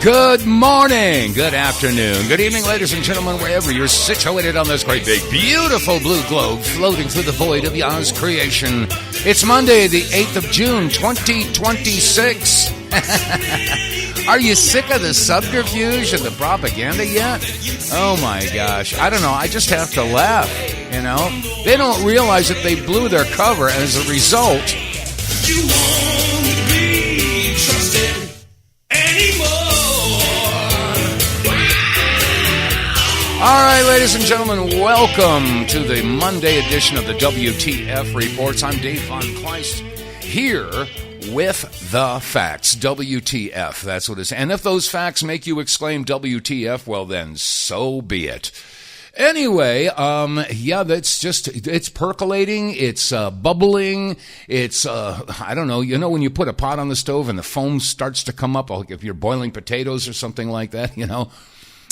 Good morning, good afternoon, good evening, ladies and gentlemen, wherever you're situated on this great, big, beautiful blue globe floating through the void of Yah's creation. It's Monday, the 8th of June, 2026. Are you sick of the subterfuge and the propaganda yet? Oh my gosh, I don't know, I just have to laugh, you know? They don't realize that they blew their cover, and as a result, you won't be trusted anymore. All right, ladies and gentlemen, welcome to the Monday edition of the WTF Reports. I'm Dave vonKleist here with the facts. WTF, that's what it is. And if those facts make you exclaim WTF, well then, so be it. Anyway, it's percolating, it's bubbling, it's, I don't know, you know when you put a pot on the stove and the foam starts to come up, like if you're boiling potatoes or something like that, you know,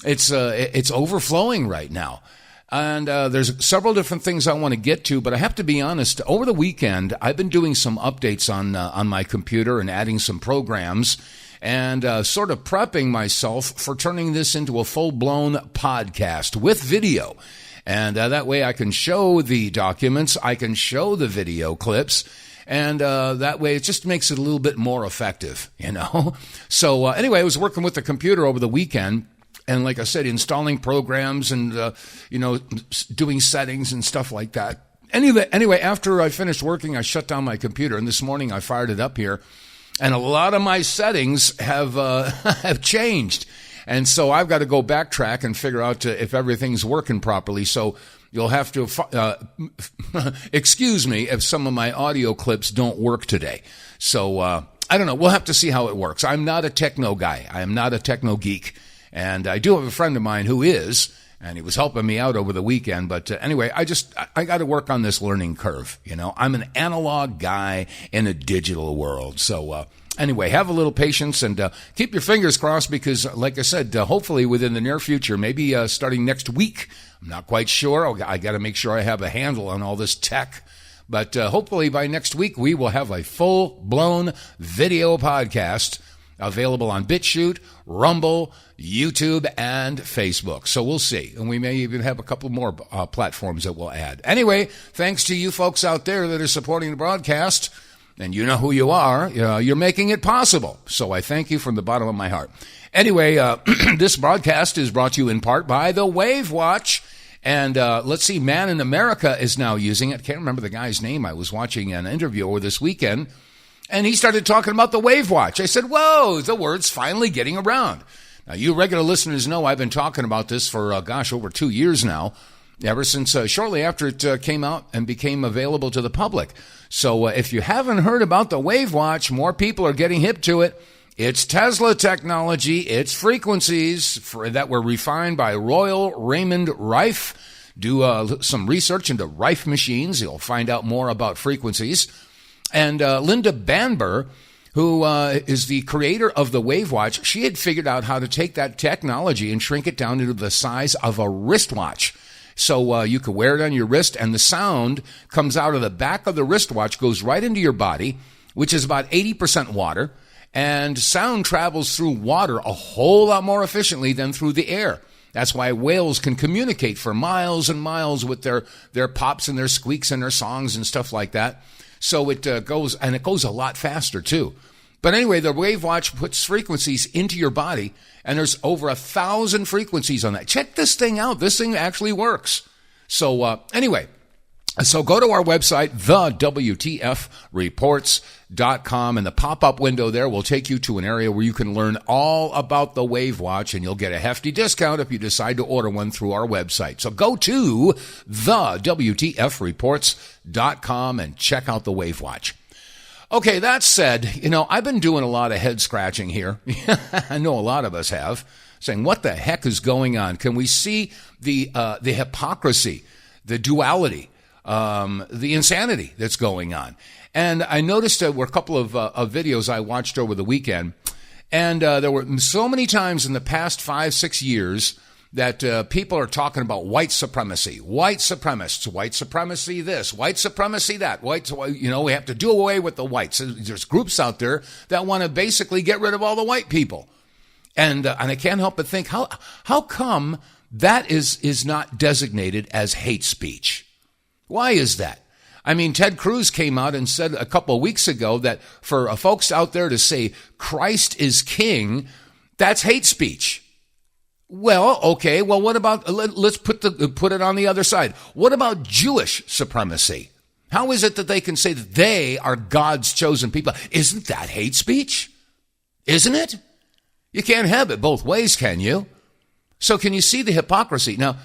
it's overflowing right now. And there's several different things I want to get to, but I have to be honest, over the weekend, I've been doing some updates on my computer and adding some programs and sort of prepping myself for turning this into a full-blown podcast with video. And that way I can show the documents, I can show the video clips, and that way it just makes it a little bit more effective, you know? So anyway, I was working with the computer over the weekend, and like I said, installing programs and, doing settings and stuff like that. Anyway, after I finished working, I shut down my computer, and this morning I fired it up here. And a lot of my settings have have changed. And so I've got to go backtrack and figure out if everything's working properly. So you'll have to excuse me if some of my audio clips don't work today. So I don't know. We'll have to see how it works. I'm not a techno guy. I am not a techno geek. And I do have a friend of mine who is, and he was helping me out over the weekend. But anyway, I got to work on this learning curve. You know, I'm an analog guy in a digital world. So anyway, have a little patience and keep your fingers crossed because, like I said, hopefully within the near future, maybe starting next week, I'm not quite sure. I got to make sure I have a handle on all this tech. But hopefully by next week, we will have a full-blown video podcast available on BitChute, Rumble, YouTube, and Facebook. So we'll see. And we may even have a couple more platforms that we'll add. Anyway, thanks to you folks out there that are supporting the broadcast. And you know who you are. You're making it possible. So I thank you from the bottom of my heart. Anyway, this broadcast is brought to you in part by the Wave Watch. And let's see, Man in America is now using it. Can't remember the guy's name. I was watching an interview over this weekend. And he started talking about the Wave Watch. I said, whoa, the word's finally getting around. Now, you regular listeners know I've been talking about this for, over 2 years now, ever since shortly after it came out and became available to the public. So if you haven't heard about the Wave Watch, more people are getting hip to it. It's Tesla technology. It's frequencies that were refined by Royal Raymond Rife. Do some research into Rife machines. You'll find out more about frequencies. And Linda Banber, who is the creator of the Wave Watch, she had figured out how to take that technology and shrink it down into the size of a wristwatch. So you could wear it on your wrist, and the sound comes out of the back of the wristwatch, goes right into your body, which is about 80% water, and sound travels through water a whole lot more efficiently than through the air. That's why whales can communicate for miles and miles with their pops and their squeaks and their songs and stuff like that. So it goes a lot faster too. But anyway, the Wave Watch puts frequencies into your body, and there's over 1,000 frequencies on that. Check this thing out. This thing actually works. So anyway, so go to our website, TheWTFReports.com, and the pop-up window there will take you to an area where you can learn all about the Wave Watch, and you'll get a hefty discount if you decide to order one through our website. So go to TheWTFReports.com and check out the Wave Watch. Okay, that said, I've been doing a lot of head scratching here. I know a lot of us have, saying, what the heck is going on? Can we see the hypocrisy, the duality, the insanity that's going on? And I noticed there were a couple of videos I watched over the weekend, and there were so many times in the past 5-6 years that people are talking about white supremacy, white supremacists, white supremacy this, white supremacy that, we have to do away with the whites. There's groups out there that want to basically get rid of all the white people. And I can't help but think, how come that is not designated as hate speech? Why is that? I mean, Ted Cruz came out and said a couple of weeks ago that for folks out there to say Christ is king, that's hate speech. Well, okay. Well, what about, let's put it on the other side. What about Jewish supremacy? How is it that they can say that they are God's chosen people? Isn't that hate speech? Isn't it? You can't have it both ways, can you? So can you see the hypocrisy? Now,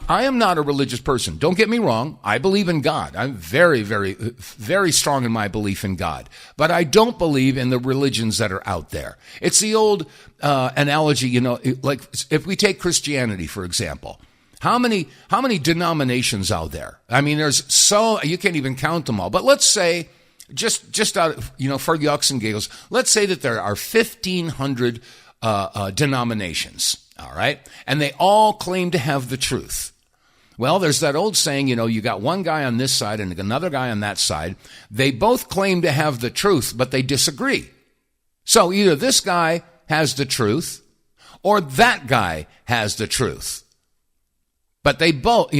I am not a religious person. Don't get me wrong. I believe in God. I'm very, very, very strong in my belief in God. But I don't believe in the religions that are out there. It's the old analogy, like if we take Christianity, for example. How many denominations out there? I mean, you can't even count them all. But let's say, just out of, for yucks and giggles, let's say that there are 1,500 denominations. All right. And they all claim to have the truth. Well, there's that old saying, you got one guy on this side and another guy on that side. They both claim to have the truth, but they disagree. So either this guy has the truth or that guy has the truth. But they both,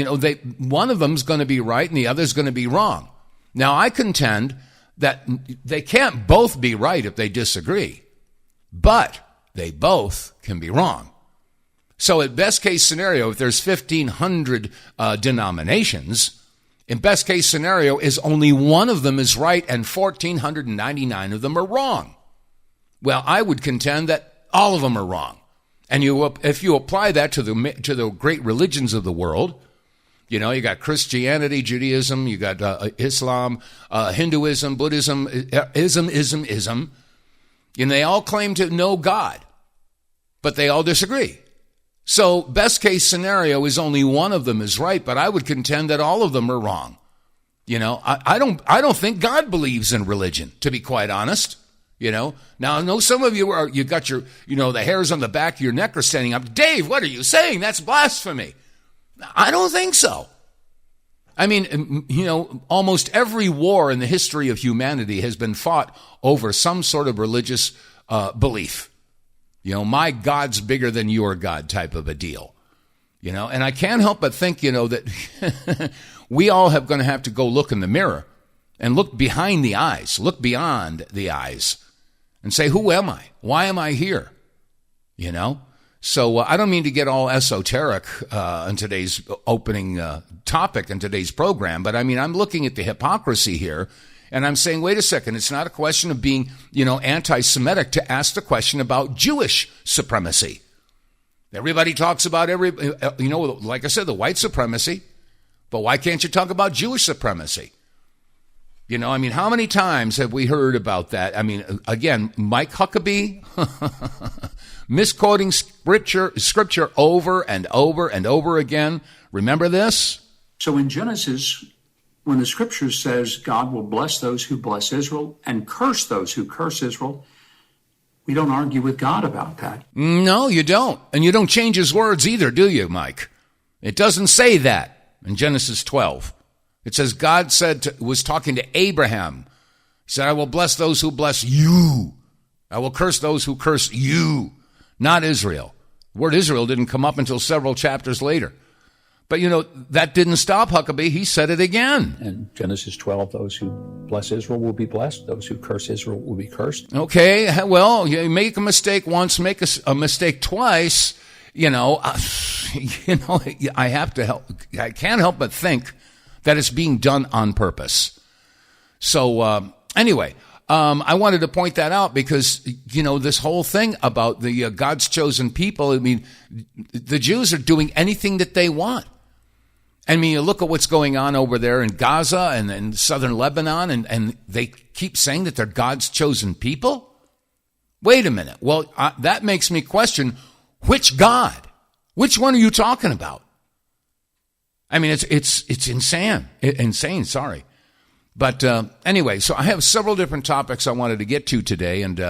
one of them's going to be right and the other's going to be wrong. Now, I contend that they can't both be right if they disagree, but they both can be wrong. So at best case scenario, if there's 1,500 denominations, in best case scenario is only one of them is right and 1,499 of them are wrong. Well, I would contend that all of them are wrong. And if you apply that to the great religions of the world, you got Christianity, Judaism, you got Islam, Hinduism, Buddhism, ism, and they all claim to know God, but they all disagree. So best case scenario is only one of them is right, but I would contend that all of them are wrong. I don't think God believes in religion, to be quite honest. Now I know some of you got your, the hairs on the back of your neck are standing up. Dave, what are you saying? That's blasphemy. I don't think so. I mean, almost every war in the history of humanity has been fought over some sort of religious belief. My God's bigger than your God type of a deal. And I can't help but think, that we all have going to have to go look in the mirror and look behind the eyes, look beyond the eyes and say, who am I? Why am I here? So I don't mean to get all esoteric in today's opening topic in today's program, but I mean, I'm looking at the hypocrisy here. And I'm saying, wait a second, it's not a question of being, anti-Semitic to ask the question about Jewish supremacy. Everybody talks about like I said, the white supremacy, but why can't you talk about Jewish supremacy? How many times have we heard about that? I mean, again, Mike Huckabee misquoting scripture over and over and over again. Remember this? So in Genesis, when the scripture says God will bless those who bless Israel and curse those who curse Israel, we don't argue with God about that. No, you don't. And you don't change his words either, do you, Mike? It doesn't say that in Genesis 12. It says God was talking to Abraham. He said, I will bless those who bless you. I will curse those who curse you, not Israel. The word Israel didn't come up until several chapters later. But, that didn't stop Huckabee. He said it again. In Genesis 12, those who bless Israel will be blessed. Those who curse Israel will be cursed. Okay, well, you make a mistake once, make a mistake twice. I have to help. I can't help but think that it's being done on purpose. So, anyway, I wanted to point that out because, this whole thing about the God's chosen people, I mean, the Jews are doing anything that they want. I mean, you look at what's going on over there in Gaza and in southern Lebanon, and they keep saying that they're God's chosen people. Wait a minute. Well, that makes me question, which God? Which one are you talking about? I mean, it's insane, sorry. But anyway, so I have several different topics I wanted to get to today, and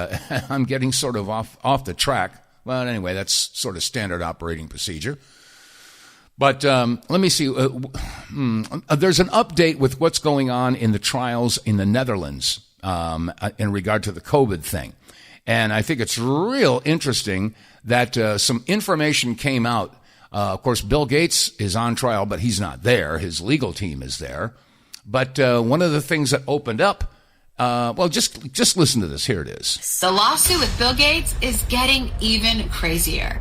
I'm getting sort of off the track. Well, anyway, that's sort of standard operating procedure. But let me see. There's an update with what's going on in the trials in the Netherlands in regard to the COVID thing. And I think it's real interesting that some information came out. Of course, Bill Gates is on trial, but he's not there. His legal team is there. But one of the things that opened up, just listen to this. Here it is. The lawsuit with Bill Gates is getting even crazier.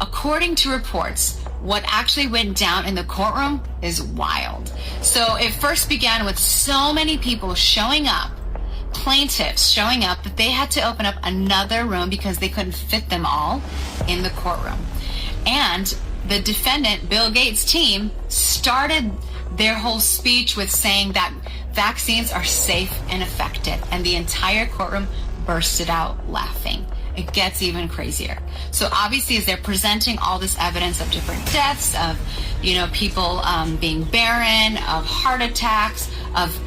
According to reports, what actually went down in the courtroom is wild. So it first began with so many people showing up, plaintiffs showing up, that they had to open up another room because they couldn't fit them all in the courtroom. And the defendant, Bill Gates' team, started their whole speech with saying that vaccines are safe and effective, and the entire courtroom bursted out laughing. It gets even crazier. So obviously, as they're presenting all this evidence of different deaths, of, people being barren, of heart attacks, of,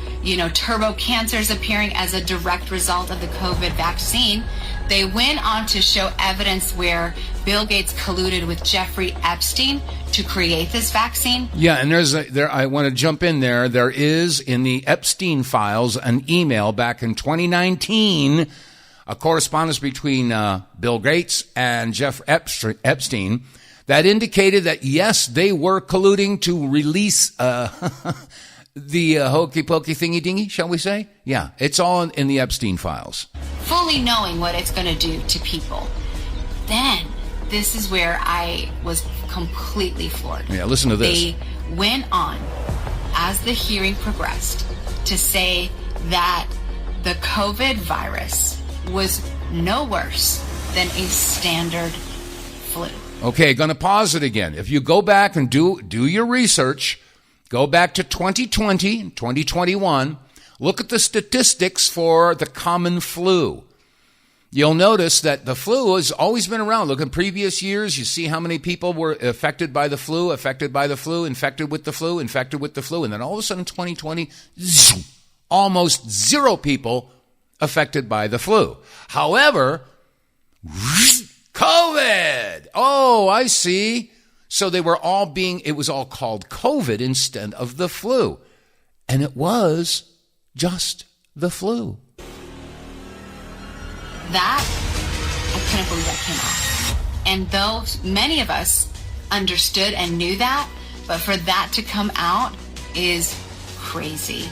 turbo cancers appearing as a direct result of the COVID vaccine, they went on to show evidence where Bill Gates colluded with Jeffrey Epstein to create this vaccine. Yeah, and I want to jump in there. There is in the Epstein files an email back in 2019, a correspondence between Bill Gates and Jeff Epstein that indicated that, yes, they were colluding to release the hokey pokey thingy dingy, shall we say? Yeah, it's all in the Epstein files. Fully knowing what it's going to do to people. Then, this is where I was completely floored. Yeah, listen to this. They went on, as the hearing progressed, to say that the COVID virus was no worse than a standard flu. Okay, going to pause it again. If you go back and do your research, go back to 2020 and 2021, look at the statistics for the common flu. You'll notice that the flu has always been around. Look at previous years. You see how many people were affected by the flu, infected with the flu. And then all of a sudden, 2020, almost zero people affected by the flu. However, COVID. Oh, I see. So it was all called COVID instead of the flu. And it was just the flu. That, I couldn't believe that came out. And though many of us understood and knew that, but for that to come out is crazy.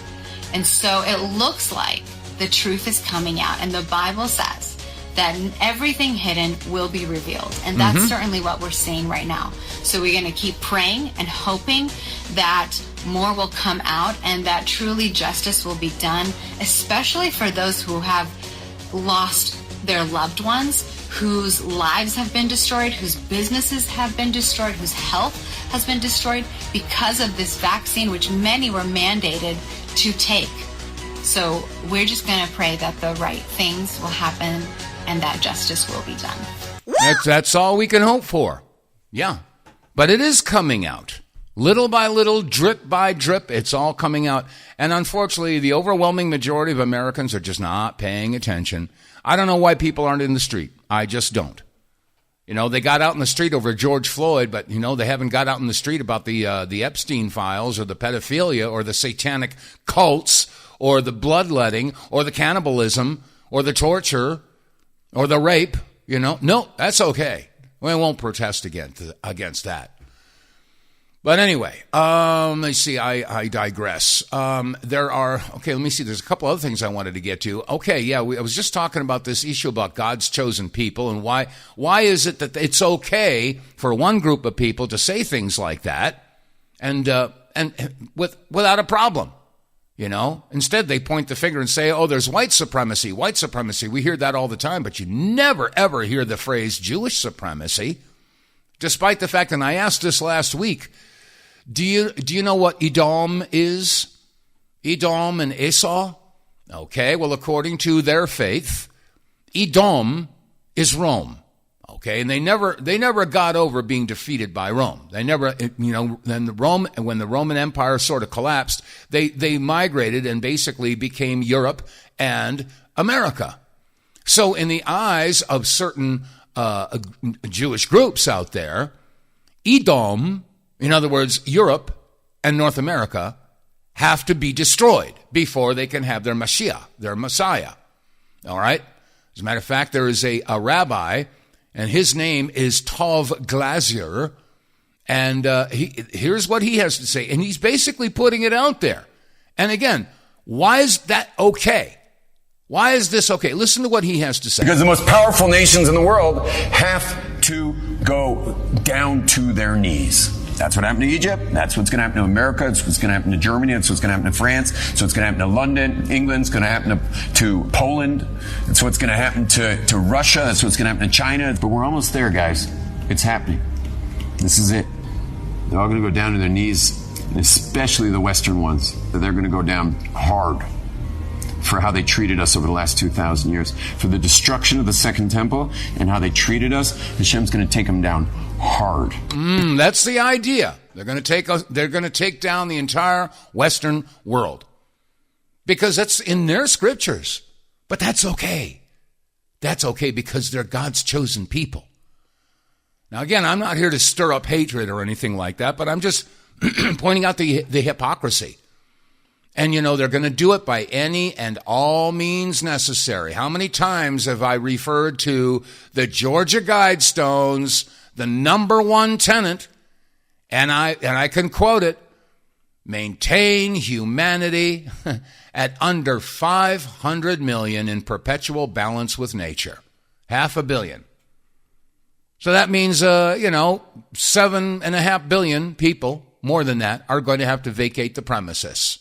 And so it looks like the truth is coming out. And the Bible says that everything hidden will be revealed. And that's certainly what we're seeing right now. So we're going to keep praying and hoping that more will come out and that truly justice will be done, especially for those who have lost their loved ones, whose lives have been destroyed, whose businesses have been destroyed, whose health has been destroyed because of this vaccine, which many were mandated to take. So we're just going to pray that the right things will happen and that justice will be done. That's all we can hope for. Yeah. But it is coming out. Little by little, drip by drip, it's all coming out. And unfortunately, the overwhelming majority of Americans are just not paying attention. I don't know why people aren't in the street. I just don't. They got out in the street over George Floyd, but, they haven't got out in the street about the Epstein files or the pedophilia or the satanic cults or the bloodletting or the cannibalism or the torture or the rape. No, that's okay. We won't protest against that. But anyway, let's see, I digress. Let me see, there's a couple other things I wanted to get to. Okay, yeah, I was just talking about this issue about God's chosen people and why is it that it's okay for one group of people to say things like that and without a problem, Instead, they point the finger and say, oh, there's white supremacy. We hear that all the time, but you never, ever hear the phrase Jewish supremacy, despite the fact, and I asked this last week, do you know what Edom is? Edom and Esau? Okay, well, according to their faith, Edom is Rome. Okay, and they never got over being defeated by Rome. They never, when the Roman Empire sort of collapsed, they migrated and basically became Europe and America. So in the eyes of certain Jewish groups out there, Edom, in other words, Europe and North America, have to be destroyed before they can have their Mashiach, their Messiah. All right? As a matter of fact, there is a rabbi, and his name is Tov Glazer, and here's what he has to say, and he's basically putting it out there. And again, why is that okay? Why is this okay? Listen to what he has to say. Because the most powerful nations in the world have to go down to their knees. That's what happened to Egypt. That's what's going to happen to America. That's what's going to happen to Germany. That's what's going to happen to France. That's what's going to happen to London. England's going to happen to Poland. That's what's going to happen to Russia. That's what's going to happen to China. But we're almost there, guys. It's happening. This is it. They're all going to go down to their knees, especially the Western ones. They're going to go down hard for how they treated us over the last 2,000 years, for the destruction of the Second Temple and how they treated us. Hashem's going to take them down hard. That's the idea. They're going to take down the entire Western world because that's in their scriptures. But that's okay. That's okay because they're God's chosen people. Now, again, I'm not here to stir up hatred or anything like that, but I'm just pointing out the hypocrisy. And, they're going to do it by any and all means necessary. How many times have I referred to the Georgia Guidestones, the number one tenet, and I can quote it, maintain humanity at under 500 million in perpetual balance with nature. 500 million. So that means, 7.5 billion people, more than that, are going to have to vacate the premises.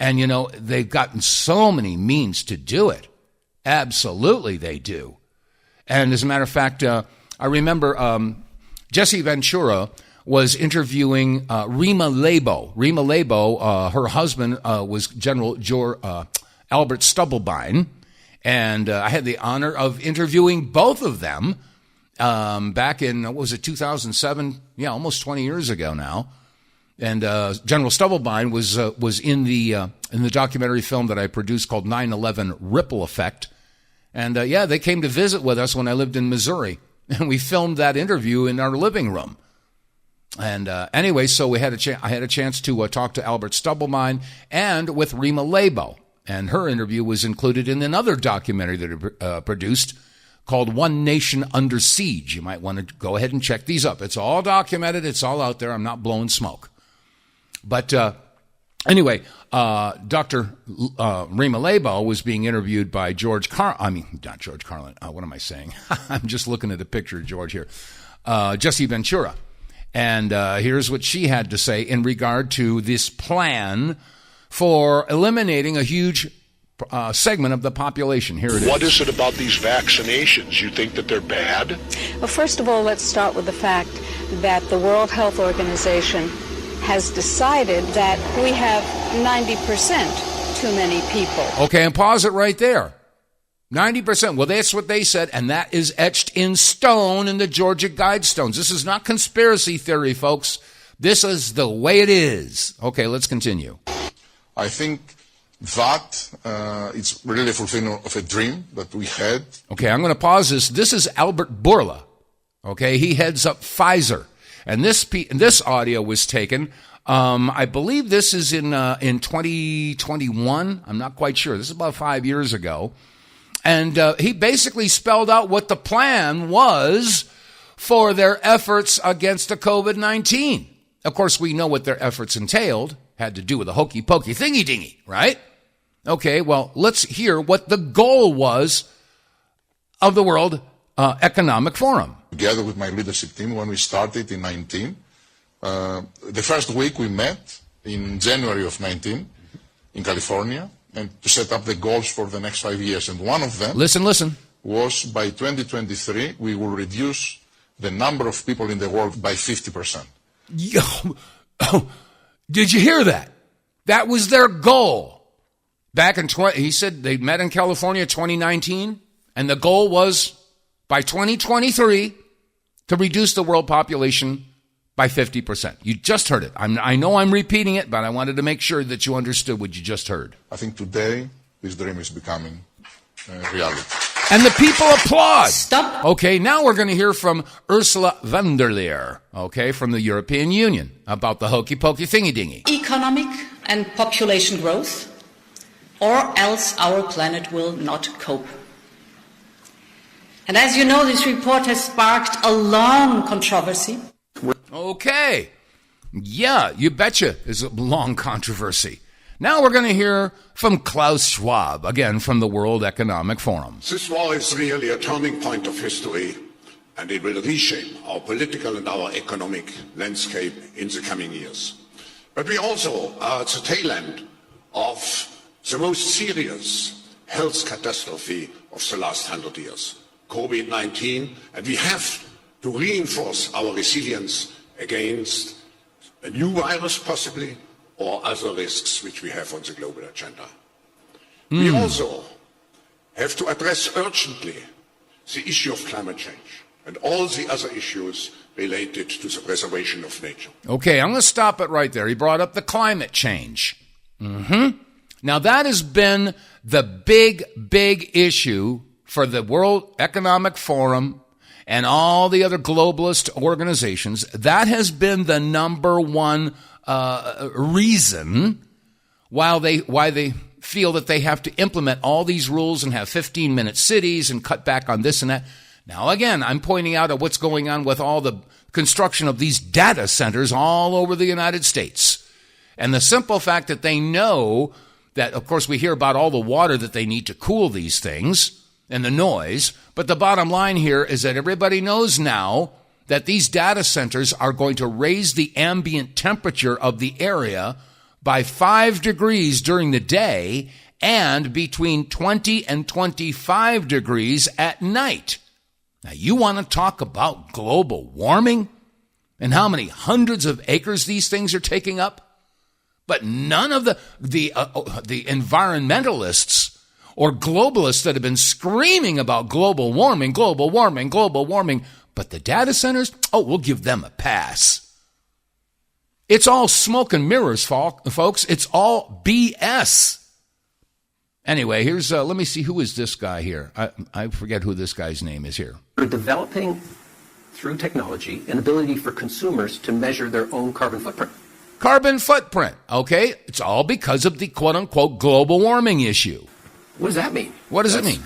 And, they've gotten so many means to do it. Absolutely they do. And as a matter of fact, I remember Jesse Ventura was interviewing Rima Labo. Rima Labo, her husband was General Albert Stubblebine. And I had the honor of interviewing both of them back in, 2007? Yeah, almost 20 years ago now. And General Stubblebine was in the documentary film that I produced called 9/11 Ripple Effect. And they came to visit with us when I lived in Missouri. And we filmed that interview in our living room. And anyway, so I had a chance to talk to Albert Stubblebine and with Rima Labo. And her interview was included in another documentary that I produced called One Nation Under Siege. You might want to go ahead and check these up. It's all documented. It's all out there. I'm not blowing smoke. But anyway, Dr. Rima Labo was being interviewed by not George Carlin. What am I saying? I'm just looking at a picture of George here. Jesse Ventura. And here's what she had to say in regard to this plan for eliminating a huge segment of the population. Here it is. What is it about these vaccinations? You think that they're bad? Well, first of all, let's start with the fact that the World Health Organization has decided that we have 90% too many people. Okay, and pause it right there. 90%. Well, that's what they said, and that is etched in stone in the Georgia Guidestones. This is not conspiracy theory, folks. This is the way it is. Okay, let's continue. I think that it's really a fulfillment of a dream that we had. Okay, I'm going to pause this. This is Albert Bourla. Okay, he heads up Pfizer. And this audio was taken, I believe this is in 2021. I'm not quite sure. This is about 5 years ago. And he basically spelled out what the plan was for their efforts against the COVID-19. Of course, we know what their efforts entailed. Had to do with a hokey-pokey thingy-dingy, right? Okay, well, let's hear what the goal was of the World Economic Forum. Together with my leadership team, when we started in 19, the first week we met in January of 19 in California, and to set up the goals for the next 5 years. And one of them listen, was by 2023, we will reduce the number of people in the world by 50%. Did you hear that? That was their goal. Back in he said they met in California 2019, and the goal was by 2023 to reduce the world population by 50%. You just heard it. I know I'm repeating it, but I wanted to make sure that you understood what you just heard. I think today this dream is becoming reality. And the people applaud. Stop. Okay, now we're going to hear from Ursula von der Leyen, okay, from the European Union about the hokey-pokey thingy-dingy. Economic and population growth, or else our planet will not cope. And as you know, this report has sparked a long controversy. Okay. Yeah, you betcha it's a long controversy. Now we're going to hear from Klaus Schwab, again from the World Economic Forum. This war is really a turning point of history, and it will reshape our political and our economic landscape in the coming years. But we also are at the tail end of the most serious health catastrophe of the last 100 years, COVID-19, and we have to reinforce our resilience against a new virus possibly, or other risks which we have on the global agenda. We also have to address urgently the issue of climate change and all the other issues related to the preservation of nature. Okay, I'm going to stop it right there. He brought up the climate change. Now, that has been the big issue for the World Economic Forum and all the other globalist organizations. That has been the number one reason why they feel that they have to implement all these rules and have 15-minute cities and cut back on this and that. Now, again, I'm pointing out at what's going on with all the construction of these data centers all over the United States. And the simple fact that they know that, of course, we hear about all the water that they need to cool these things and the noise. But the bottom line here is that everybody knows now that these data centers are going to raise the ambient temperature of the area by 5 degrees during the day and between 20 and 25 degrees at night. Now, you want to talk about global warming and how many hundreds of acres these things are taking up? But none of the environmentalists or globalists that have been screaming about global warming, but the data centers, we'll give them a pass. It's all smoke and mirrors, folks. It's all BS. Anyway, here's, let me see, who is this guy here? I forget who this guy's name is here. We're developing, through technology, an ability for consumers to measure their own carbon footprint. Carbon footprint, okay? It's all because of the quote-unquote global warming issue. What does that mean? What does it mean?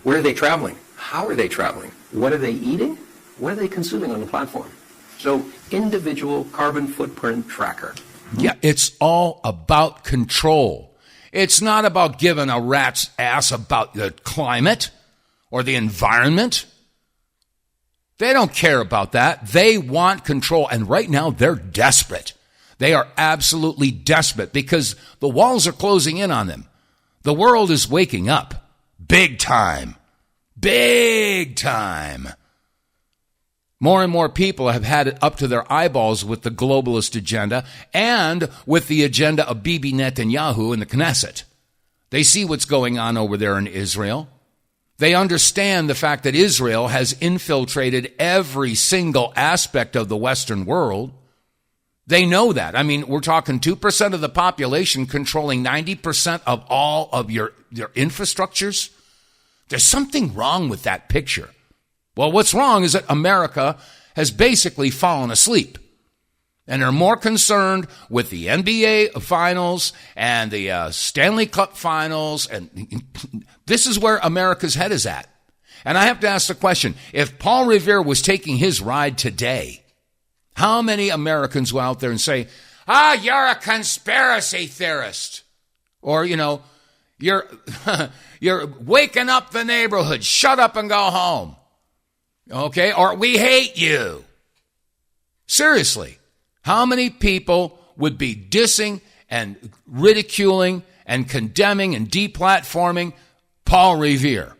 Where are they traveling? How are they traveling? What are they eating? What are they consuming on the platform? So, individual carbon footprint tracker. Yeah, it's all about control. It's not about giving a rat's ass about the climate or the environment. They don't care about that. They want control. And right now, they're desperate. They are absolutely desperate because the walls are closing in on them. The world is waking up. Big time. Big time. More and more people have had it up to their eyeballs with the globalist agenda and with the agenda of Bibi Netanyahu in the Knesset. They see what's going on over there in Israel. They understand the fact that Israel has infiltrated every single aspect of the Western world. They know that. I mean, we're talking 2% of the population controlling 90% of all of your infrastructures. There's something wrong with that picture. Well, what's wrong is that America has basically fallen asleep. And they're more concerned with the NBA finals and the Stanley Cup finals. And this is where America's head is at. And I have to ask the question, if Paul Revere was taking his ride today, how many Americans go out there and say, you're a conspiracy theorist? Or, you're waking up the neighborhood. Shut up and go home. Okay? Or we hate you. Seriously, how many people would be dissing and ridiculing and condemning and deplatforming Paul Revere?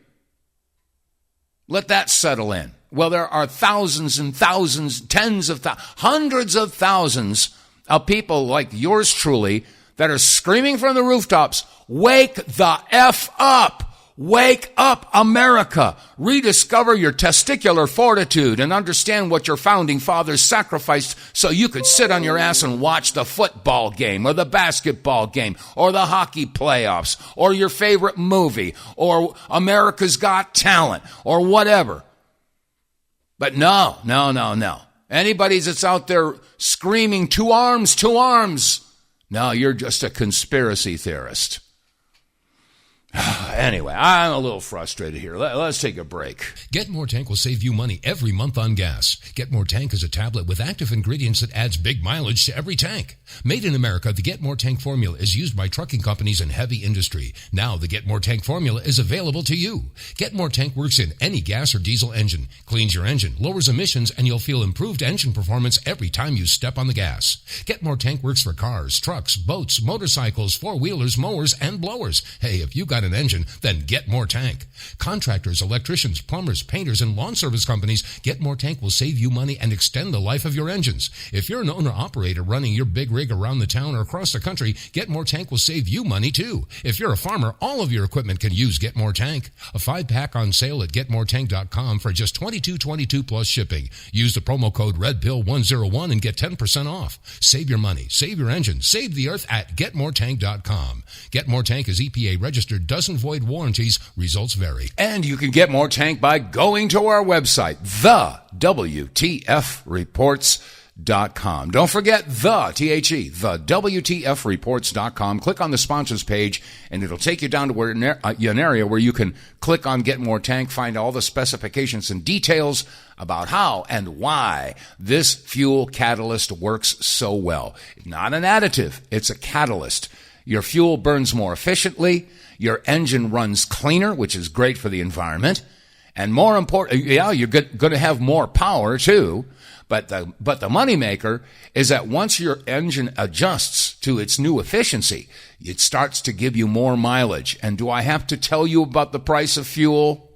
Let that settle in. Well, there are thousands and thousands, tens of thousands, hundreds of thousands of people like yours truly that are screaming from the rooftops, wake the F up. Wake up, America. Rediscover your testicular fortitude and understand what your founding fathers sacrificed so you could sit on your ass and watch the football game or the basketball game or the hockey playoffs or your favorite movie or America's Got Talent or whatever. But no. Anybody that's out there screaming, two arms, no, you're just a conspiracy theorist. Anyway, I'm a little frustrated here. Let's take a break. Get More Tank will save you money every month on gas. Get More Tank is a tablet with active ingredients that adds big mileage to every tank. Made in America, the Get More Tank formula is used by trucking companies and heavy industry. Now the Get More Tank formula is available to you. Get More Tank works in any gas or diesel engine, cleans your engine, lowers emissions, and you'll feel improved engine performance every time you step on the gas. Get More Tank works for cars, trucks, boats, motorcycles, four-wheelers, mowers, and blowers. Hey, if you got an engine, then Get More Tank. Contractors, electricians, plumbers, painters, and lawn service companies, Get More Tank will save you money and extend the life of your engines. If you're an owner-operator running your big rig around the town or across the country, Get More Tank will save you money too. If you're a farmer, all of your equipment can use Get More Tank. A 5-pack on sale at GetMoreTank.com for just $22.22 plus shipping. Use the promo code REDPILL101 and get 10% off. Save your money, save your engine, save the earth at GetMoreTank.com. Get More Tank is EPA registered, doesn't void warranties, results vary. And you can get More Tank by going to our website, TheWTFReports.com. Don't forget the WTFreports.com. Click on the sponsors page, and it'll take you down to an area where you can click on Get More Tank, find all the specifications and details about how and why this fuel catalyst works so well. Not an additive, it's a catalyst. Your fuel burns more efficiently, your engine runs cleaner, which is great for the environment, and more important, you're going to have more power too. But the moneymaker is that once your engine adjusts to its new efficiency, it starts to give you more mileage. And do I have to tell you about the price of fuel?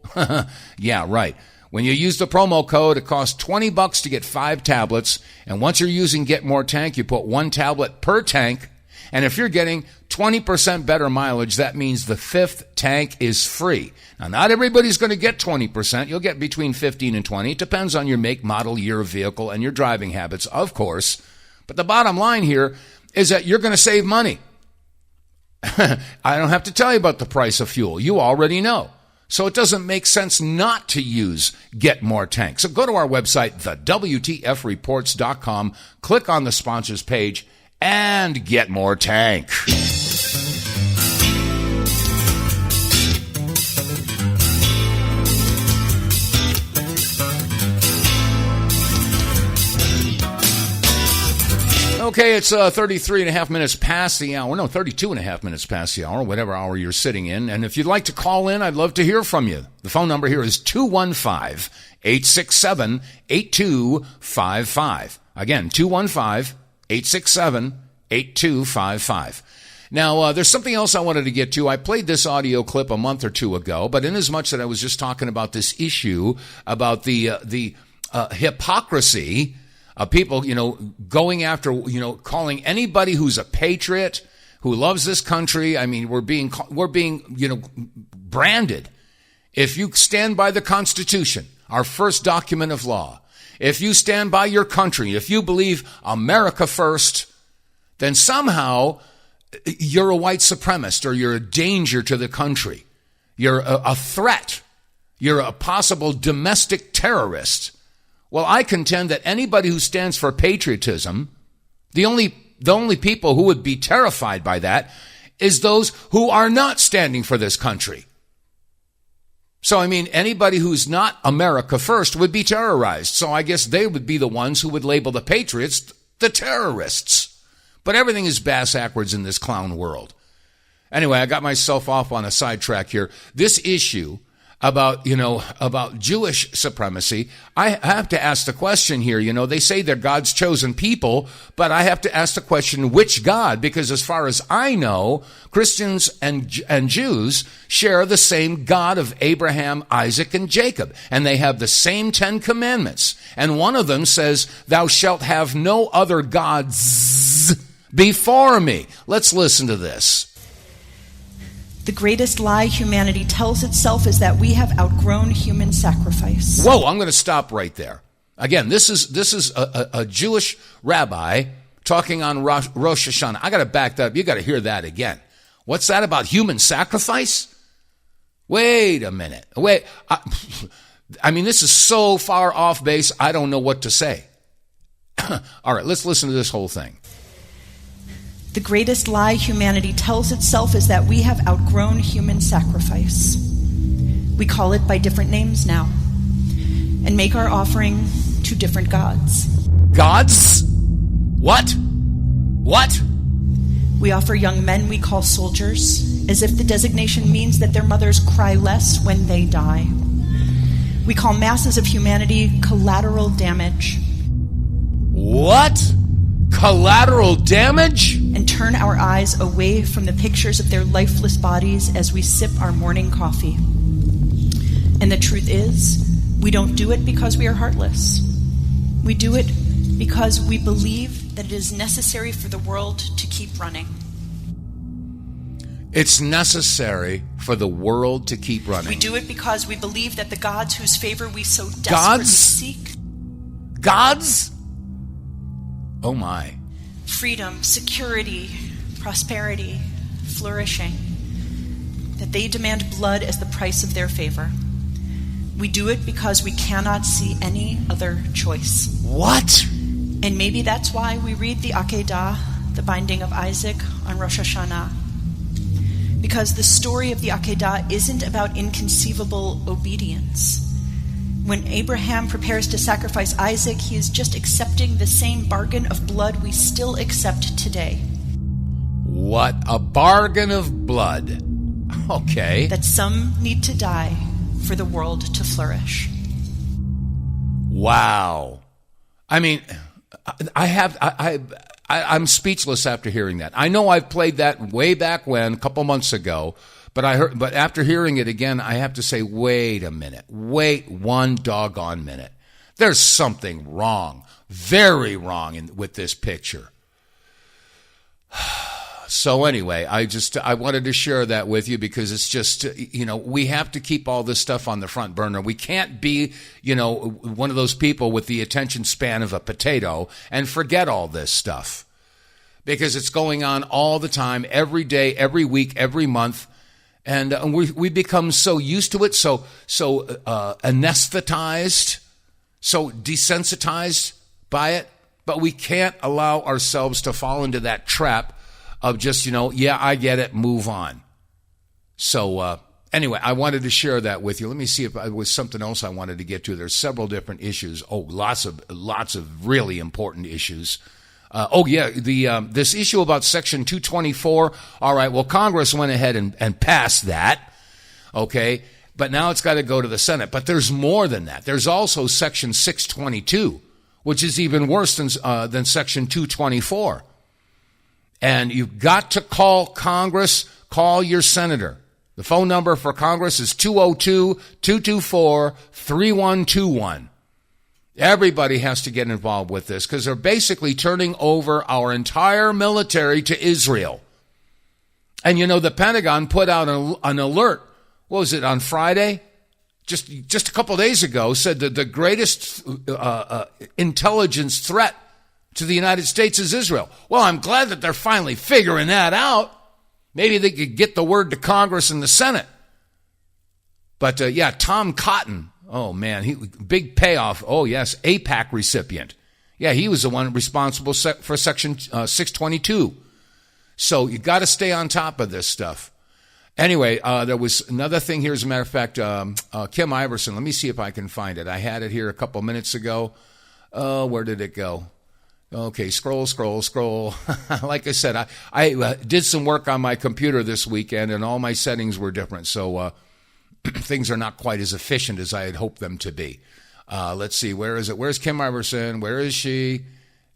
Yeah, right. When you use the promo code, it costs $20 to get 5 tablets. And once you're using Get More Tank, you put 1 tablet per tank. And if you're getting 20% better mileage, that means the 5th tank is free. Now, not everybody's going to get 20%. You'll get between 15 and 20. It depends on your make, model, year of vehicle and your driving habits, of course. But the bottom line here is that you're going to save money. I don't have to tell you about the price of fuel. You already know. So it doesn't make sense not to use Get More Tank. So go to our website, TheWTFReports.com, click on the sponsors page, and Get More Tank. Okay, it's 33 and a half minutes past the hour. No, 32 and a half minutes past the hour, whatever hour you're sitting in. And if you'd like to call in, I'd love to hear from you. The phone number here is 215-867-8255. Again, 215-867-8255. Now, there's something else I wanted to get to. I played this audio clip a month or two ago, but in as much that I was just talking about this issue about the hypocrisy of people, going after, calling anybody who's a patriot, who loves this country. I mean, we're being, branded. If you stand by the Constitution, our first document of law, if you stand by your country, if you believe America first, then somehow you're a white supremacist or you're a danger to the country. You're a threat. You're a possible domestic terrorist. Well, I contend that anybody who stands for patriotism, the only people who would be terrified by that is those who are not standing for this country. So, anybody who's not America first would be terrorized. So I guess they would be the ones who would label the patriots the terrorists. But everything is bass-ackwards in this clown world. Anyway, I got myself off on a sidetrack here. This issue about Jewish supremacy, I have to ask the question here. They say they're God's chosen people, but I have to ask the question, which God? Because as far as I know, Christians and Jews share the same God of Abraham, Isaac, and Jacob, and they have the same 10 commandments. And one of them says, "Thou shalt have no other gods before me." Let's listen to this. The greatest lie humanity tells itself is that we have outgrown human sacrifice. Whoa, I'm going to stop right there. Again, this is a Jewish rabbi talking on Rosh Hashanah. I got to back that up. You got to hear that again. What's that about human sacrifice? Wait a minute. Wait. This is so far off base, I don't know what to say. All right, let's listen to this whole thing. The greatest lie humanity tells itself is that we have outgrown human sacrifice. We call it by different names now and make our offering to different gods. Gods? What? What? We offer young men we call soldiers, as if the designation means that their mothers cry less when they die. We call masses of humanity collateral damage. What? Collateral damage? And turn our eyes away from the pictures of their lifeless bodies as we sip our morning coffee. And the truth is, we don't do it because we are heartless. We do it because we believe that it is necessary for the world to keep running. It's necessary for the world to keep running. We do it because we believe that the gods whose favor we so desperately seek. Gods? Oh my. Freedom, security, prosperity, flourishing. That they demand blood as the price of their favor. We do it because we cannot see any other choice. What? And maybe that's why we read the Akedah, the binding of Isaac, on Rosh Hashanah. Because the story of the Akedah isn't about inconceivable obedience. When Abraham prepares to sacrifice Isaac, he is just accepting the same bargain of blood we still accept today. What? A bargain of blood. Okay. That some need to die for the world to flourish. Wow. I mean, I'm speechless after hearing that. I know I've played that way back when, a couple months ago, but after hearing it again, I have to say, wait a minute. Wait one doggone minute. There's something wrong, very wrong with this picture. So anyway, I wanted to share that with you because it's just, we have to keep all this stuff on the front burner. We can't be, one of those people with the attention span of a potato and forget all this stuff because it's going on all the time, every day, every week, every month. And we become so used to it, so anesthetized, so desensitized by it, but we can't allow ourselves to fall into that trap of just, yeah, I get it, move on. So anyway, I wanted to share that with you. Let me see if there was something else I wanted to get to. There's several different issues. Oh, lots of really important issues. This issue about Section 224. All right, well, Congress went ahead and passed that, okay? But now it's got to go to the Senate. But there's more than that. There's also Section 622, which is even worse than Section 224. And you've got to call Congress, call your senator. The phone number for Congress is 202-224-3121. Everybody has to get involved with this because they're basically turning over our entire military to Israel. And the Pentagon put out an alert. What was it, on Friday? Just a couple days ago, said that the greatest intelligence threat to the United States is Israel. Well, I'm glad that they're finally figuring that out. Maybe they could get the word to Congress and the Senate. But Tom Cotton, oh man, big payoff. Oh yes, AIPAC recipient. Yeah, he was the one responsible for Section 622. So you got to stay on top of this stuff. Anyway, there was another thing here. As a matter of fact, Kim Iverson. Let me see if I can find it. I had it here a couple minutes ago. Where did it go? Okay, scroll. Like I said, I did some work on my computer this weekend, and all my settings were different, so things are not quite as efficient as I had hoped them to be. Let's see, where is it? Where's Kim Iverson? Where is she?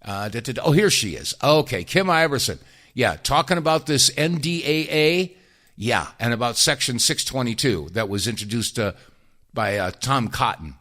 Oh, here she is. Okay, Kim Iverson. Yeah, talking about this NDAA, yeah, and about Section 622 that was introduced by Tom Cotton.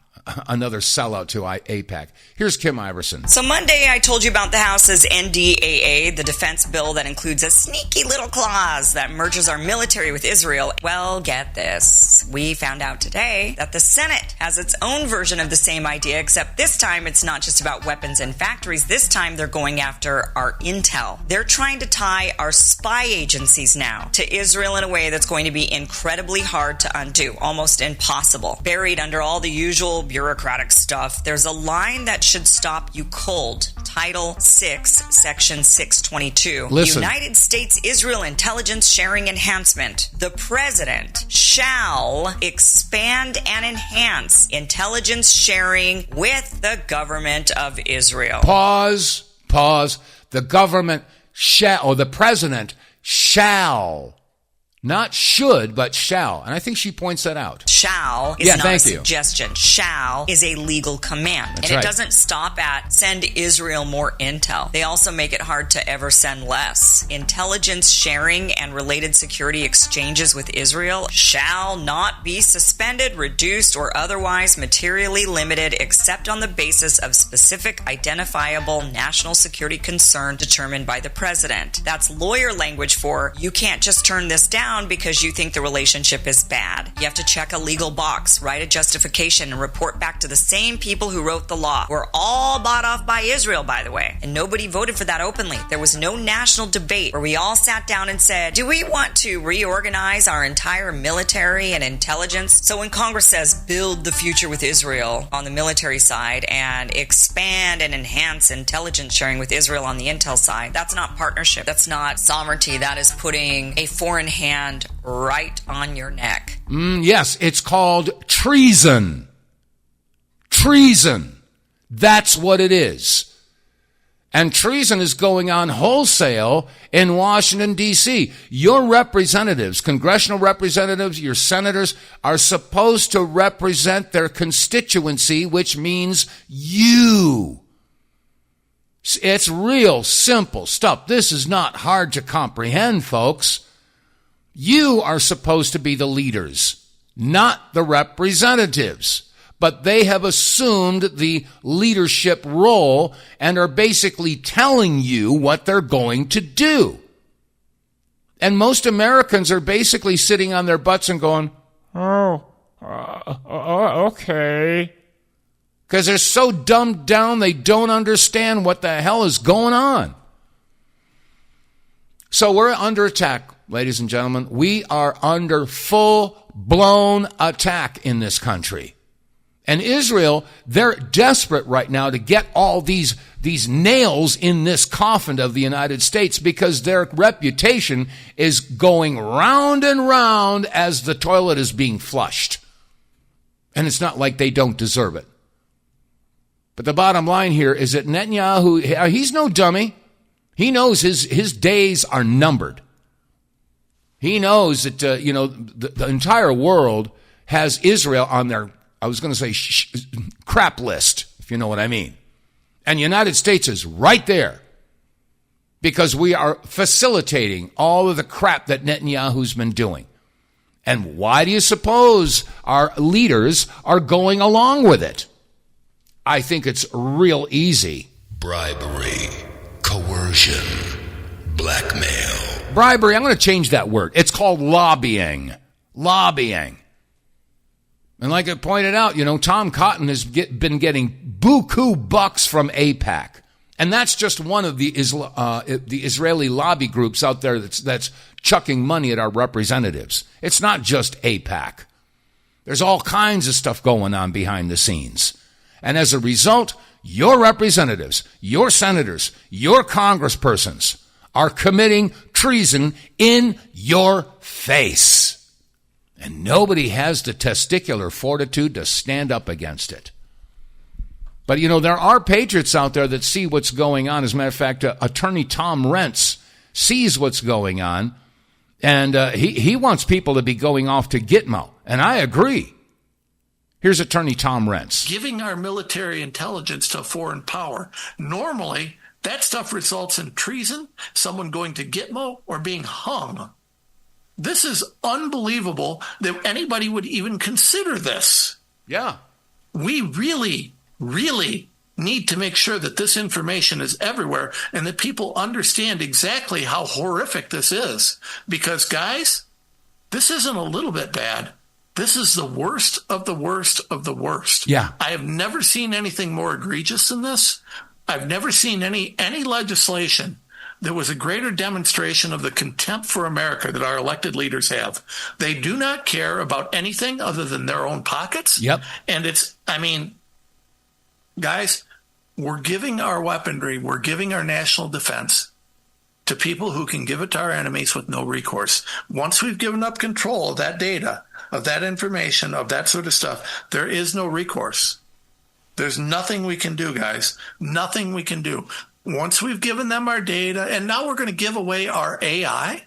Another sellout to AIPAC. Here's Kim Iverson. So Monday I told you about the House's NDAA, the defense bill that includes a sneaky little clause that merges our military with Israel. Well, get this. We found out today that the Senate has its own version of the same idea, except this time it's not just about weapons and factories. This time they're going after our intel. They're trying to tie our spy agencies now to Israel in a way that's going to be incredibly hard to undo, almost impossible. Buried under all the usual bureaucratic stuff, there's a line that should stop you cold. Title 6, Section 622. Listen. United States-Israel Intelligence Sharing Enhancement. The President shall expand and enhance intelligence sharing with the government of Israel. Pause. The government shall, or the president shall, not should, but shall. And I think she points that out. Shall is not a suggestion. Shall is a legal command. That's and right. It doesn't stop at send Israel more intel. They also make it hard to ever send less. Intelligence sharing and related security exchanges with Israel shall not be suspended, reduced, or otherwise materially limited except on the basis of specific identifiable national security concern determined by the president. That's lawyer language for you can't just turn this down because you think the relationship is bad. You have to check a legal box, write a justification, and report back to the same people who wrote the law. We're all bought off by Israel, by the way, and nobody voted for that openly. There was no national debate where we all sat down and said, do we want to reorganize our entire military and intelligence? So when Congress says build the future with Israel on the military side and expand and enhance intelligence sharing with Israel on the intel side, that's not partnership. That's not sovereignty. That is putting a foreign hand right on your neck. Yes, it's called treason. Treason. That's what it is. And treason is going on wholesale in Washington, D.C. Your representatives, congressional representatives, your senators, are supposed to represent their constituency, which means you. It's real simple stuff. This is not hard to comprehend, folks. You are supposed to be the leaders, not the representatives. But they have assumed the leadership role and are basically telling you what they're going to do. And most Americans are basically sitting on their butts and going, okay. Because they're so dumbed down, they don't understand what the hell is going on. So we're under attack, ladies and gentlemen. We are under full-blown attack in this country. And Israel, they're desperate right now to get all these nails in this coffin of the United States because their reputation is going round and round as the toilet is being flushed. And it's not like they don't deserve it. But the bottom line here is that Netanyahu, he's no dummy. He knows his days are numbered. He knows that, the entire world has Israel on their, I was going to say, crap list, if you know what I mean. And the United States is right there because we are facilitating all of the crap that Netanyahu's been doing. And why do you suppose our leaders are going along with it? I think it's real easy. Bribery, coercion, blackmail. Bribery, I'm going to change that word. It's called lobbying. Lobbying. And like I pointed out, Tom Cotton has been getting buku bucks from AIPAC. And that's just one of the Israeli lobby groups out there that's chucking money at our representatives. It's not just AIPAC. There's all kinds of stuff going on behind the scenes. And as a result, your representatives, your senators, your congresspersons are committing treason in your face. And nobody has the testicular fortitude to stand up against it. But, there are patriots out there that see what's going on. As a matter of fact, Attorney Tom Rentz sees what's going on, and he wants people to be going off to Gitmo. And I agree. Here's Attorney Tom Rentz. Giving our military intelligence to a foreign power, normally that stuff results in treason, someone going to Gitmo, or being hung. This is unbelievable that anybody would even consider this. Yeah. We really need to make sure that this information is everywhere and that people understand exactly how horrific this is. Because, guys, this isn't a little bit bad. This is the worst of the worst of the worst. Yeah. I have never seen anything more egregious than this. I've never seen any legislation there was a greater demonstration of the contempt for America that our elected leaders have. They do not care about anything other than their own pockets. Yep. And guys, we're giving our weaponry, we're giving our national defense to people who can give it to our enemies with no recourse. Once we've given up control of that data, of that information, of that sort of stuff, there is no recourse. There's nothing we can do, guys. Nothing we can do. Once we've given them our data, and now we're going to give away our AI,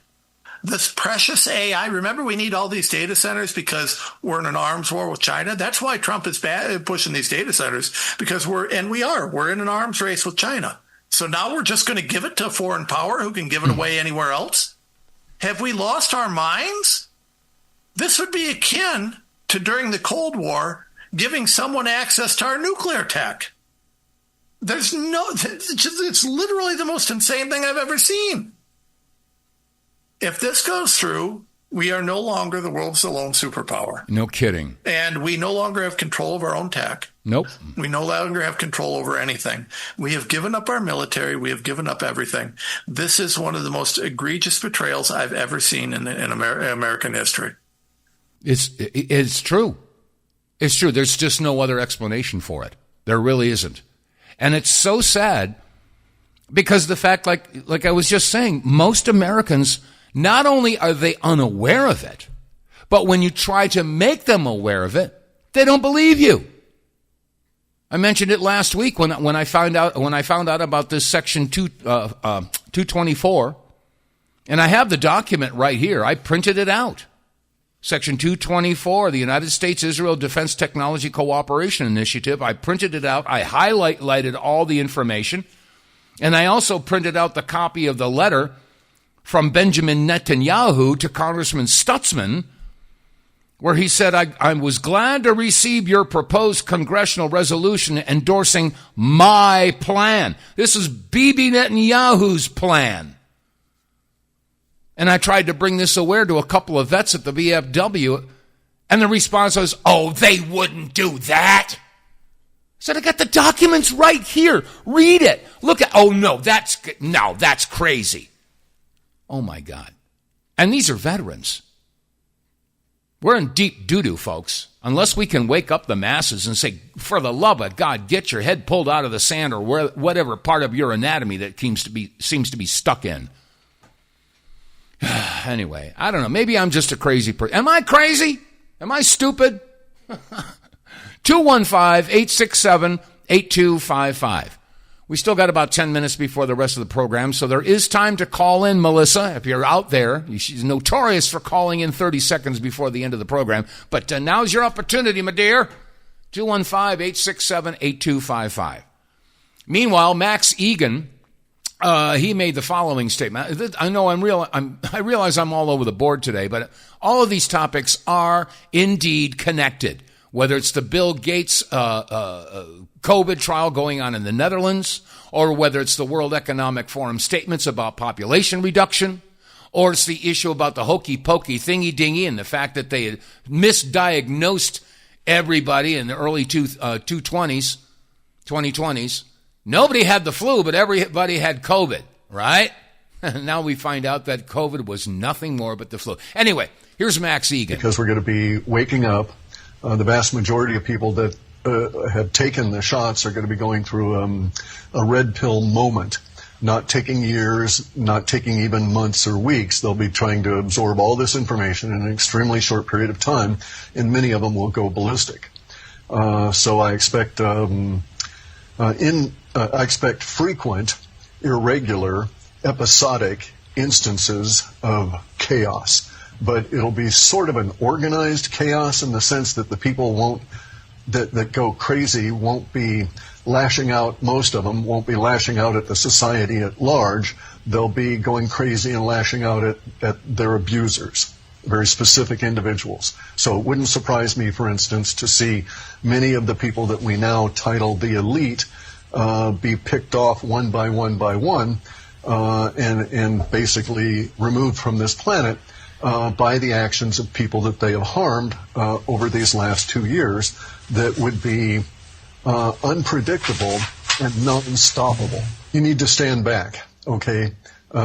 this precious AI. Remember, we need all these data centers because we're in an arms war with China. That's why Trump is pushing these data centers, because we're in an arms race with China. So now we're just going to give it to a foreign power who can give it away anywhere else? Have we lost our minds? This would be akin to during the Cold War giving someone access to our nuclear tech. It's literally the most insane thing I've ever seen. If this goes through, we are no longer the world's alone superpower. No kidding. And we no longer have control of our own tech. Nope. We no longer have control over anything. We have given up our military. We have given up everything. This is one of the most egregious betrayals I've ever seen in American history. It's true. It's true. There's just no other explanation for it. There really isn't. And it's so sad because the fact, like I was just saying, most Americans, not only are they unaware of it, but when you try to make them aware of it, they don't believe you. I mentioned it last week when I found out about this Section 224, and I have the document right here. I printed it out. Section 224, the United States-Israel Defense Technology Cooperation Initiative. I printed it out. I highlighted all the information, and I also printed out the copy of the letter from Benjamin Netanyahu to Congressman Stutzman, where he said, I was glad to receive your proposed congressional resolution endorsing my plan. This is Bibi Netanyahu's plan. And I tried to bring this aware to a couple of vets at the VFW, and the response was, oh, they wouldn't do that. I said, I got the documents right here. Read it. Look at, oh, no, that's crazy. Oh, my God. And these are veterans. We're in deep doo-doo, folks, unless we can wake up the masses and say, for the love of God, get your head pulled out of the sand or whatever part of your anatomy that seems to be stuck in. Anyway, I don't know. Maybe I'm just a crazy person. Am I crazy? Am I stupid? 215-867-8255. We still got about 10 minutes before the rest of the program, so there is time to call in, Melissa, if you're out there. She's notorious for calling in 30 seconds before the end of the program. But now's your opportunity, my dear. 215-867-8255. Meanwhile, Max Egan, he made the following statement. I know I realize I'm all over the board today, but all of these topics are indeed connected. Whether it's the Bill Gates COVID trial going on in the Netherlands, or whether it's the World Economic Forum statements about population reduction, or it's the issue about the hokey-pokey thingy-dingy and the fact that they had misdiagnosed everybody in the early 2020s. Nobody had the flu, but everybody had COVID, right? And now we find out that COVID was nothing more but the flu. Anyway, here's Max Egan. Because we're going to be waking up. The vast majority of people that have taken the shots are going to be going through a red pill moment, not taking years, not taking even months or weeks. They'll be trying to absorb all this information in an extremely short period of time, and many of them will go ballistic. So I expect I expect frequent, irregular, episodic instances of chaos. But it'll be sort of an organized chaos in the sense that the people that go crazy won't be lashing out, most of them won't be lashing out at the society at large. They'll be going crazy and lashing out at their abusers, very specific individuals. So it wouldn't surprise me, for instance, to see many of the people that we now title the elite be picked off one by one, and basically removed from this planet by the actions of people that they have harmed over these last 2 years that would be unpredictable and non-stoppable. You need to stand back, okay?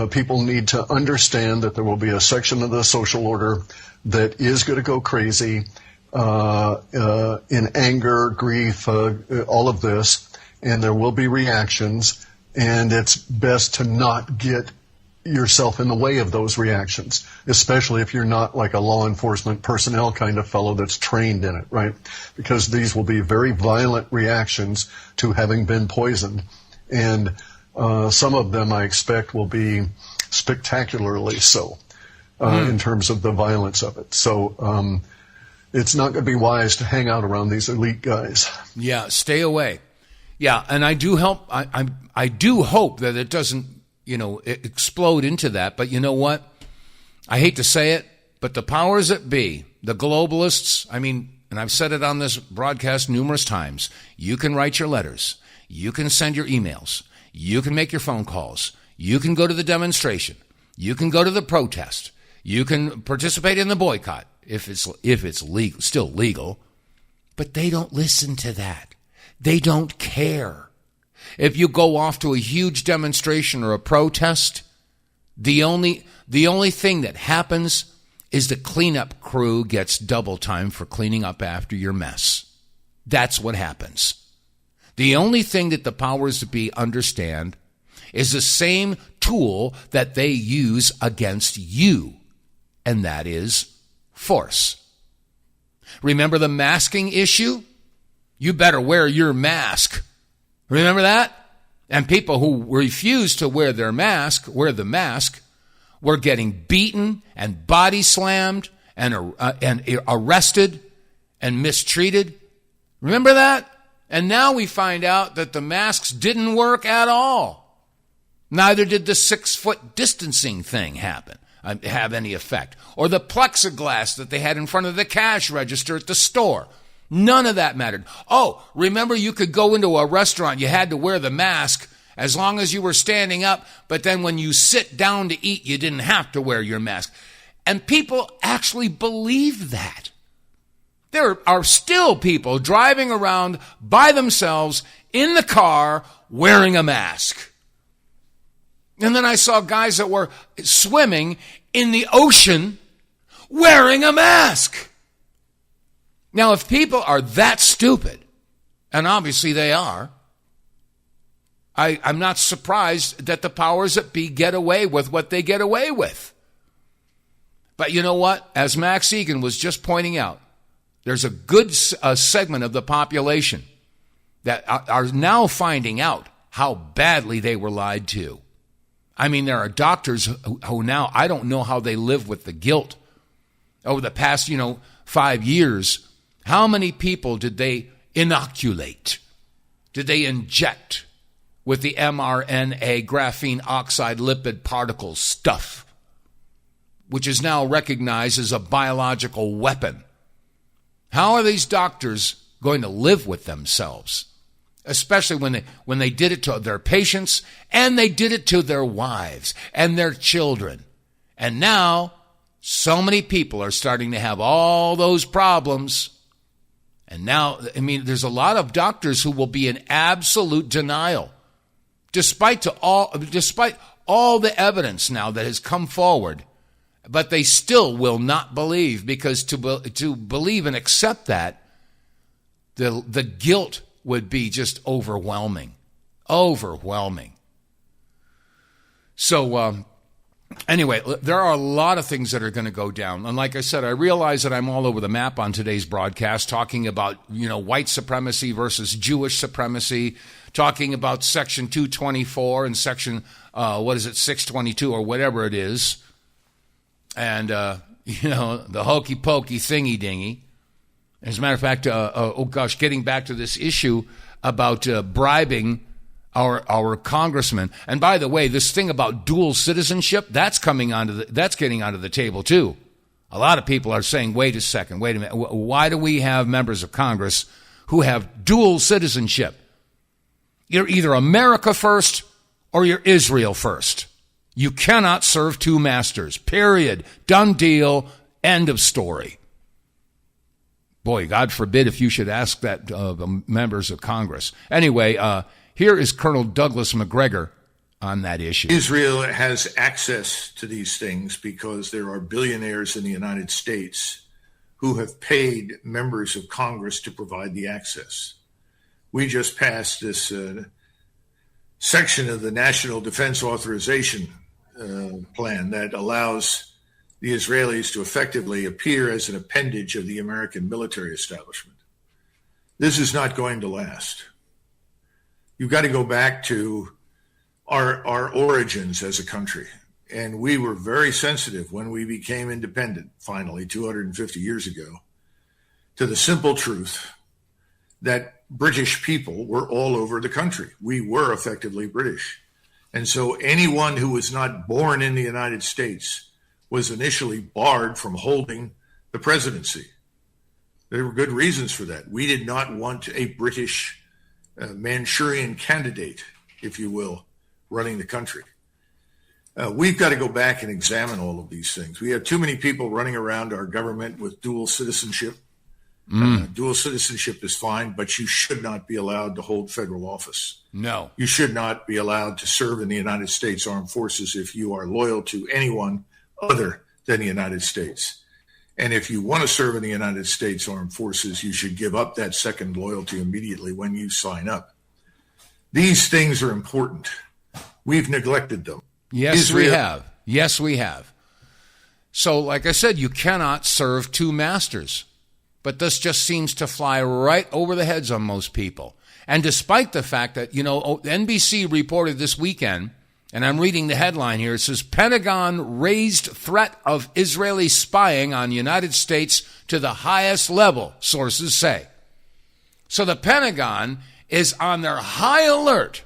People need to understand that there will be a section of the social order that is going to go crazy in anger, grief, all of this, and there will be reactions, and it's best to not get yourself in the way of those reactions, especially if you're not like a law enforcement personnel kind of fellow that's trained in it, right? Because these will be very violent reactions to having been poisoned, and some of them I expect will be spectacularly so in terms of the violence of it. So it's not going to be wise to hang out around these elite guys. Yeah, stay away. Yeah, and I do hope that it doesn't, explode into that. But you know what? I hate to say it, but the powers that be, the globalists, and I've said it on this broadcast numerous times, you can write your letters, you can send your emails, you can make your phone calls, you can go to the demonstration, you can go to the protest, you can participate in the boycott if it's legal, still legal, but they don't listen to that. They don't care. If you go off to a huge demonstration or a protest, the only thing that happens is the cleanup crew gets double time for cleaning up after your mess. That's what happens. The only thing that the powers that be understand is the same tool that they use against you, and that is force. Remember the masking issue? You better wear your mask. Remember that? And people who refused to wear the mask, were getting beaten and body slammed and arrested and mistreated. Remember that? And now we find out that the masks didn't work at all. Neither did the 6-foot distancing thing have any effect. Or the plexiglass that they had in front of the cash register at the store. None of that mattered. Oh, remember you could go into a restaurant, you had to wear the mask as long as you were standing up, but then when you sit down to eat, you didn't have to wear your mask. And people actually believe that. There are still people driving around by themselves in the car wearing a mask. And then I saw guys that were swimming in the ocean wearing a mask. Now, if people are that stupid, and obviously they are, I'm not surprised that the powers that be get away with what they get away with. But you know what? As Max Egan was just pointing out, there's a good segment of the population that are now finding out how badly they were lied to. There are doctors who now, I don't know how they live with the guilt. Over the past, 5 years, how many people did they inoculate? Did they inject with the mRNA, graphene oxide lipid particle stuff, which is now recognized as a biological weapon? How are these doctors going to live with themselves? Especially when they did it to their patients and they did it to their wives and their children. And now, so many people are starting to have all those problems. And now, there's a lot of doctors who will be in absolute denial, despite all the evidence now that has come forward. But they still will not believe, because to believe and accept that, the guilt would be just overwhelming. So, anyway, there are a lot of things that are going to go down. And like I said, I realize that I'm all over the map on today's broadcast, talking about, white supremacy versus Jewish supremacy, talking about Section 224 and Section, 622 or whatever it is. And, the hokey-pokey thingy-dingy. As a matter of fact, getting back to this issue about bribing our congressman. And by the way, this thing about dual citizenship, that's getting onto the table too. A lot of people are saying, wait a minute, why do we have members of Congress who have dual citizenship? You're either America first or you're Israel first. You cannot serve two masters, period. Done deal, end of story. Boy, God forbid if you should ask that of members of Congress. Anyway, here is Colonel Douglas McGregor on that issue. Israel has access to these things because there are billionaires in the United States who have paid members of Congress to provide the access. We just passed this section of the National Defense Authorization Plan that allows the Israelis to effectively appear as an appendage of the American military establishment. This is not going to last. You've got to go back to our origins as a country. And we were very sensitive when we became independent, finally, 250 years ago, to the simple truth that British people were all over the country. We were effectively British. And so anyone who was not born in the United States was initially barred from holding the presidency. There were good reasons for that. We did not want a British Manchurian candidate, if you will, running the country. We've got to go back and examine all of these things. We have too many people running around our government with dual citizenship. Dual citizenship is fine, but you should not be allowed to hold federal office. No. You should not be allowed to serve in the United States Armed Forces if you are loyal to anyone other than the United States. And if you want to serve in the United States Armed Forces, you should give up that second loyalty immediately when you sign up. These things are important. We've neglected them. Yes, we have. Yes, we have. So, like I said, you cannot serve two masters. But this just seems to fly right over the heads on most people. And despite the fact that, NBC reported this weekend, and I'm reading the headline here, it says, Pentagon raised threat of Israeli spying on United States to the highest level, sources say. So the Pentagon is on their high alert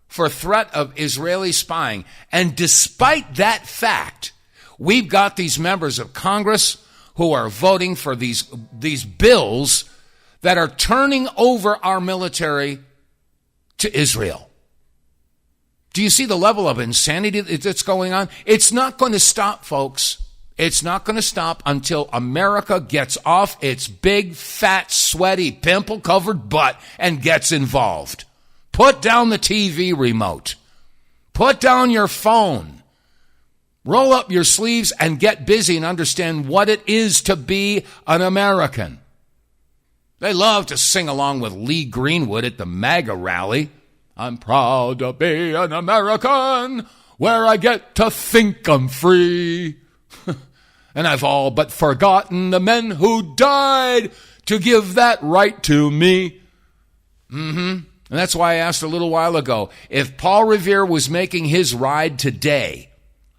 for threat of Israeli spying. And despite that fact, we've got these members of Congress who are voting for these bills that are turning over our military to Israel. Do you see the level of insanity that's going on? It's not going to stop, folks. It's not going to stop until America gets off its big, fat, sweaty, pimple-covered butt and gets involved. Put down the TV remote. Put down your phone. Roll up your sleeves and get busy and understand what it is to be an American. They love to sing along with Lee Greenwood at the MAGA rally. I'm proud to be an American where I get to think I'm free. And I've all but forgotten the men who died to give that right to me. And that's why I asked a little while ago, if Paul Revere was making his ride today,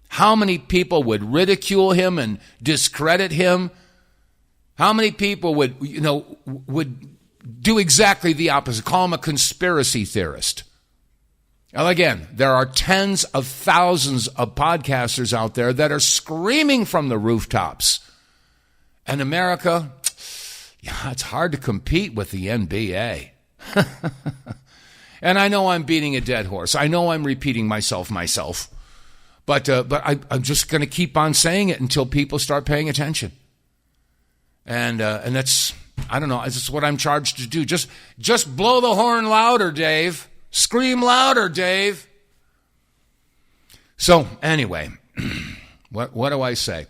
how many people would ridicule him and discredit him? How many people would do exactly the opposite, call him a conspiracy theorist? Well, again, there are tens of thousands of podcasters out there that are screaming from the rooftops. And America, it's hard to compete with the NBA. And I know I'm beating a dead horse. I know I'm repeating myself. But I'm just going to keep on saying it until people start paying attention. And that's, I don't know, that's what I'm charged to do. Just blow the horn louder, Dave. Scream louder, Dave. So anyway, what do I say?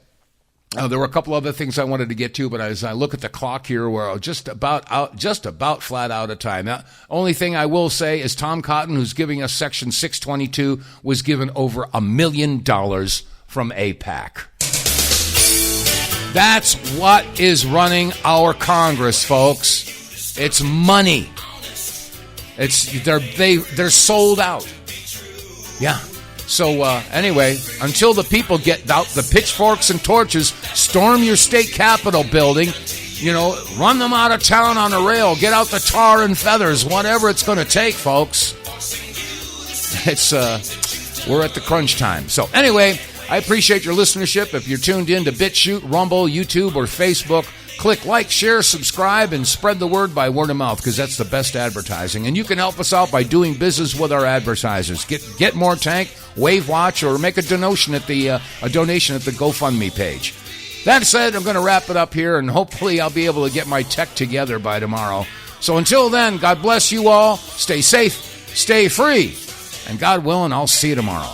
There were a couple other things I wanted to get to, but as I look at the clock here, we're just about flat out of time. Now, only thing I will say is Tom Cotton, who's giving us Section 622, was given over $1 million from AIPAC. That's what is running our Congress, folks. It's money. They're sold out. Yeah. So anyway, until the people get out the pitchforks and torches, storm your state capitol building, run them out of town on a rail, get out the tar and feathers, whatever it's going to take, folks. We're at the crunch time. So anyway, I appreciate your listenership. If you're tuned in to BitChute, Rumble, YouTube, or Facebook, click like, share, subscribe, and spread the word by word of mouth, because that's the best advertising. And you can help us out by doing business with our advertisers. Get more tank, Wave Watch, or make a donation at the GoFundMe page. That said, I'm going to wrap it up here, and hopefully I'll be able to get my tech together by tomorrow. So until then, God bless you all. Stay safe, stay free, And God willing, I'll see you tomorrow.